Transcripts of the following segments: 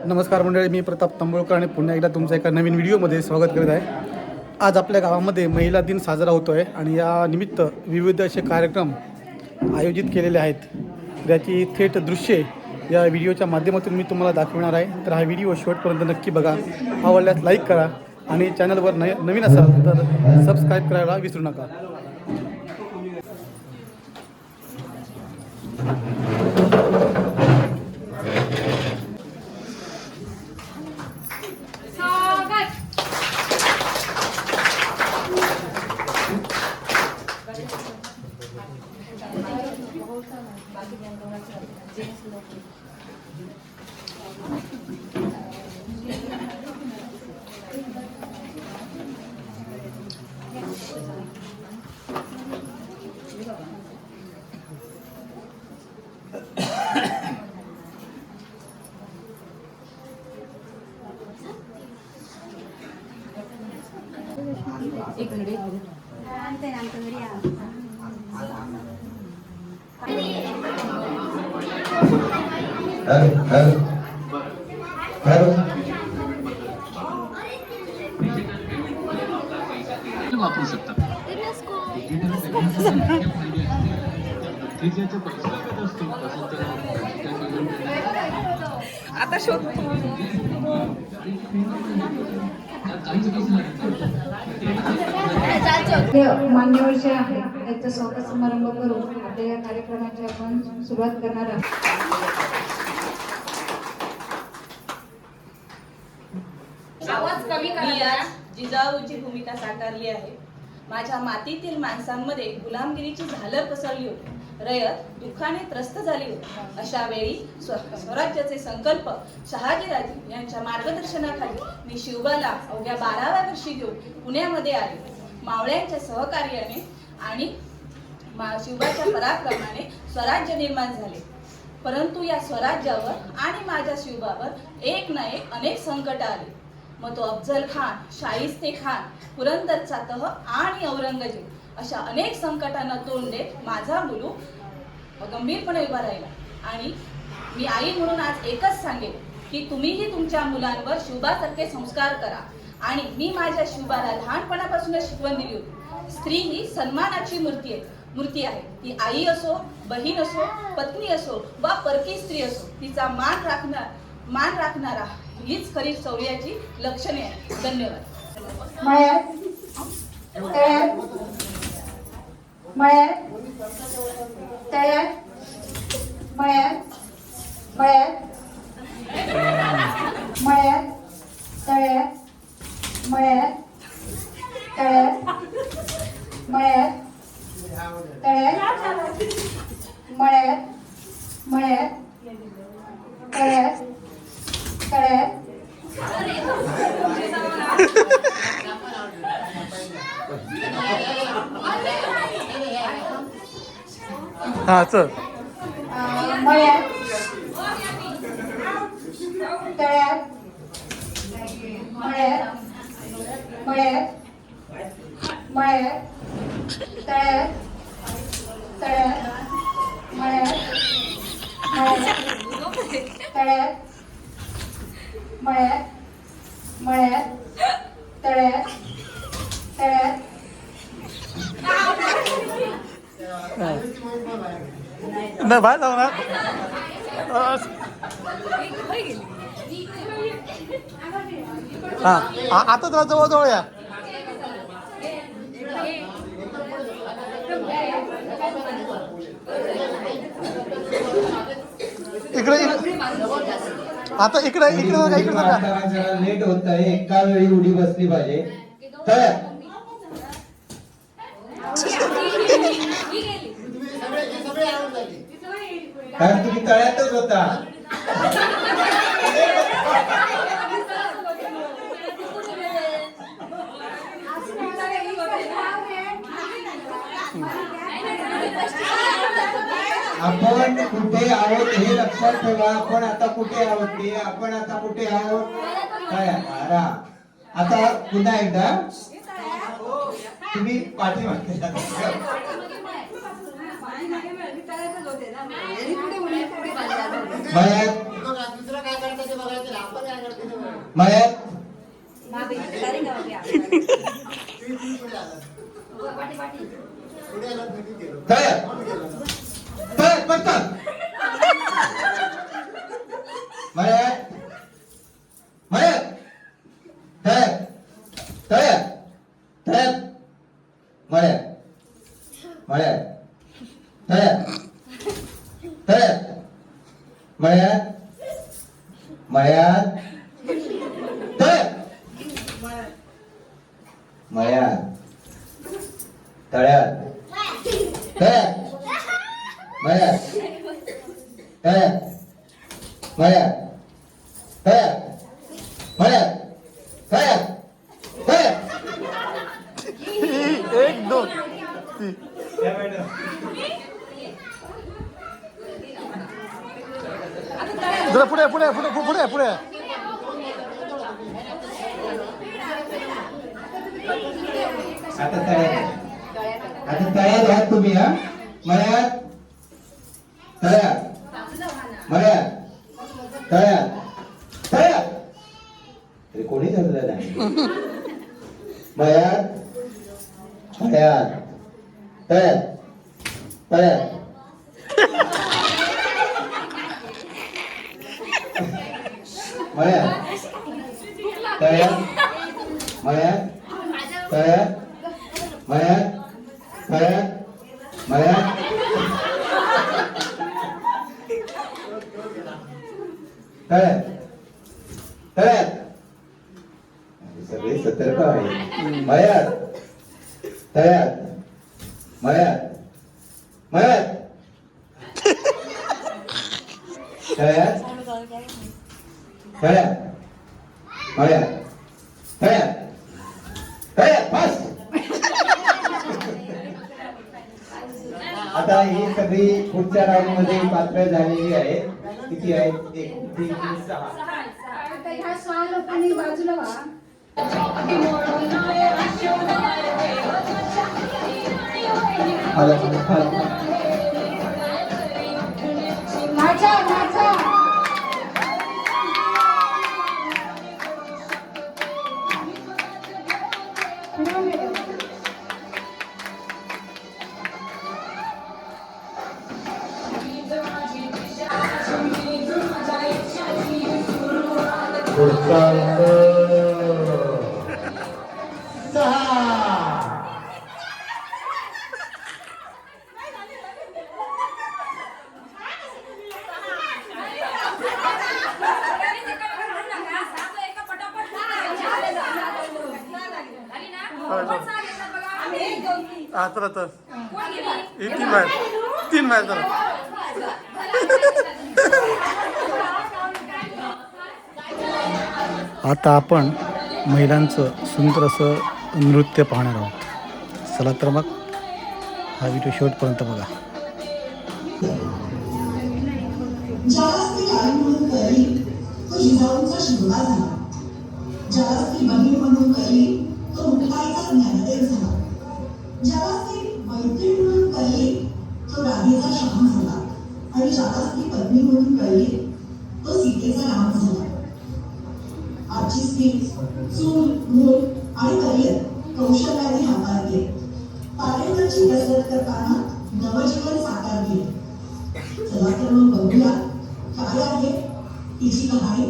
नमस्कार मंडळी, मी प्रताप तांबोळकर आणि पुन्हा एकदा तुमचं एका नवीन व्हिडिओमध्ये स्वागत करत आहे. आज आपल्या गावामध्ये महिला दिन साजरा होतो आहे आणि या निमित्त विविध असे कार्यक्रम आयोजित केलेले आहेत. याची थेट दृश्ये या व्हिडिओच्या माध्यमातून मी तुम्हाला दाखवणार आहे. तर हा व्हिडिओ शेवटपर्यंत नक्की बघा. आवडल्यास लाईक करा आणि चॅनलवर नवीन असाल तर सबस्क्राईब करायला विसरू नका. एक घडी आणते आमच्या घरी वापरू शकता. आता शोध मान्यवर जे आहे त्याचा स्वागत समारंभ करून आपल्या या कार्यक्रमाची आपण सुरुवात करणार आहोत. मी आज जिजाऊची भूमिका साकारली आहे. माझ्या मातीतील माणसांमध्ये गुलामगिरीची झालर पसरली होती. रयत दुःखाने त्रस्त झाली होती. अशा वेळी स्वराज्याचे संकल्प शहाजीराजे यांच्या मार्गदर्शनाखाली मी शिवबाला अवघ्या 12व्या वर्षी घेऊन पुण्यामध्ये आले. मावळ्यांच्या सहकार्याने आणि शिवबाच्या पराक्रमाने स्वराज्य निर्माण झाले. परंतु या स्वराज्यावर आणि माझ्या शिवबावर एक ना एक अनेक संकट आले. मग तो अफजल खान, शाहिस्ते खान, पुरंदरचा तह आणि औरंगजेब अशा अनेक संकटांना तोंड देत माझा मुलूक गंभीरपणे उभा राहिला. आणि मी आई म्हणून आज एकच सांगेन की तुम्हीही तुमच्या मुलांवर शिवबासारखे संस्कार करा. आणि मी माझ्या शिवबाला लहानपणापासूनच शिकवण दिली होती. स्त्री ही सन्मानाची मूर्ती आहे. ती आई असो, बहीण असो, पत्नी असो वा परकी स्त्री असो, तिचा मान राखणारा हीच खरी शौर्याची लक्षणे आहे. धन्यवाद. मळ्यात तळ्यात मळ्यात तळ्यात मळ्यात मळ्यात मळ्यात तळ्यात मळ्यात तळ्यात मळ्यात तळ्यात मळ्यात मळ्यात तळ्यात तळ्यात हां चल. मळ्यात तळ्यात मळ्यात मळ्यात मळ्यात तळ्यात तळ्यात मळ्यात तळ्यात मळ्यात मळ्यात तळ्यात तळ्यात नाही बाहेर जाऊ ना. हां आता जरा जवळ या. इकडे आता इकडे जरा लेट होत आहे. एका वेळी उडी बसली पाहिजे. कारण तुम्ही तळ्यातच होता. आपण कुठे आहोत हे लक्षात ठेवा. आपण आता कुठे आहोत ते आपण आता कुठे आहोत काय आता पुन्हा एकदा तुम्ही पाठीमागे मळ्यात तळ्यात तळ्यात पटकन मळ्यात मळ्यात तळ्यात तळ्यात तळ्यात मळ्यात मळ्यात तळ्यात तळ्यात मळ्यात मळ्यात तळ्यात मळ्यात तळ्यात तळ्यात मळ्यात तळ्यात मळ्यात तळ्यात मळ्यात तळ्यात तळ्यात एक दोन जरा पुढे पुढे पुढे पुढे पुढे आता तळ्यात आता तळ्यात आहात तुम्ही हा मळ्यात तळ्यात मळ्यात तळ्यात तळ्यात तरी कोणी धरलं नाही मळ्यात मळ्यात तळ्यात तळ्यात मळ्यात तळ्यात मळ्यात तळ्यात मळ्यात तळ्यात मळ्यात तळ्यात तळ्यात सगळे सतर्क आहे मळ्यात तळ्यात मळ्यात मळ्यात तळ्यात तळ्यात मळ्यात तळ्यात तळ्यात फास्ट आता ही सगळी पुढच्या राऊंड मध्ये पात्र झालेली आहे किती आहेत 1 3 6 आता ह्या 6 लोकांनी बाजूला व्हा. माझा माझा चला तर हे 3 मॅच जरा आता आपण महिलांचं सुंदर असं नृत्य पाहणार आहोत. चला तर मग हा व्हिडिओ शेवटपर्यंत बघा. ज्यावेळेस ती आई म्हणून कळली तो जिजाऊंचा शिवला झाला. ज्यावेळेस ती बहीण म्हणून कळली तो मुक्ताईचा ज्ञानदेव झाला. ज्यावेळेस ती मैत्रीण म्हणून कळली तो राधेचा शहा झाला. आणि ज्यावेळेस ती पत्नी म्हणून कळली तो सीतेचा राम झाला. आजची स्त्री चूल मूल आणि करिअर कौशल्याने हाताळते. तारेवरची कसरत करताना नवजीवन साकारते. चला तर मग बघूया काय आहे तिची कहाणी.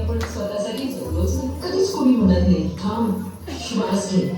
आपण स्वतःसाठी जगलोच नाही. कधीच कोणी म्हणत नाही थांब श्वास घे.